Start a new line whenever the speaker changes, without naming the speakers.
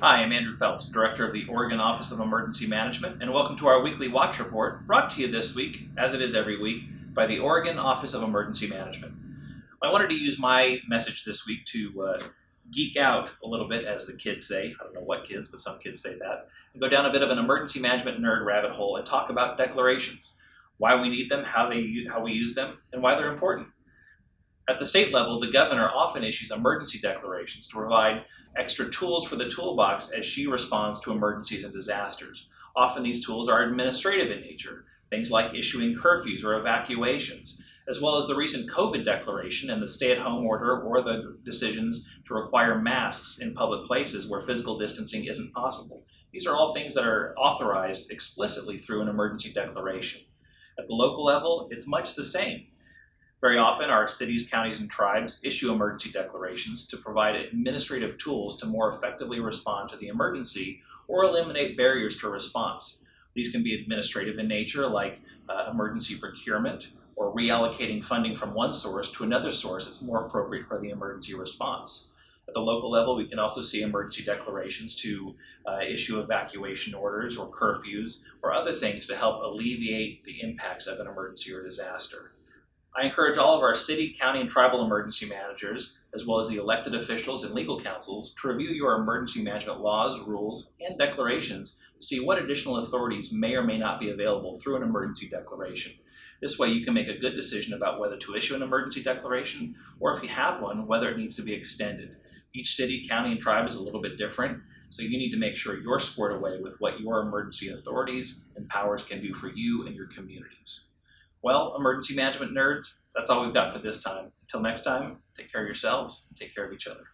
Hi, I'm Andrew Phelps, Director of the Oregon Office of Emergency Management, and welcome to our weekly watch report brought to you this week, as it is every week, by the Oregon Office of Emergency Management. I wanted to use my message this week to geek out a little bit, as the kids say. I don't know what kids, but some kids say that. And go down a bit of an emergency management nerd rabbit hole and talk about declarations, why we need them, how we use them, and why they're important. At the state level, the governor often issues emergency declarations to provide extra tools for the toolbox as she responds to emergencies and disasters. Often these tools are administrative in nature, things like issuing curfews or evacuations, as well as the recent COVID declaration and the stay-at-home order or the decisions to require masks in public places where physical distancing isn't possible. These are all things that are authorized explicitly through an emergency declaration. At the local level, it's much the same. Very often, our cities, counties, and tribes issue emergency declarations to provide administrative tools to more effectively respond to the emergency or eliminate barriers to response. These can be administrative in nature, like emergency procurement or reallocating funding from one source to another source that's more appropriate for the emergency response. At the local level, we can also see emergency declarations to issue evacuation orders or curfews or other things to help alleviate the impacts of an emergency or disaster. I encourage all of our city, county, and tribal emergency managers, as well as the elected officials and legal counsels, to review your emergency management laws, rules, and declarations to see what additional authorities may or may not be available through an emergency declaration. This way you can make a good decision about whether to issue an emergency declaration, or if you have one, whether it needs to be extended. Each city, county, and tribe is a little bit different, so you need to make sure you're squared away with what your emergency authorities and powers can do for you and your communities. Well, emergency management nerds, that's all we've got for this time. Until next time, take care of yourselves and take care of each other.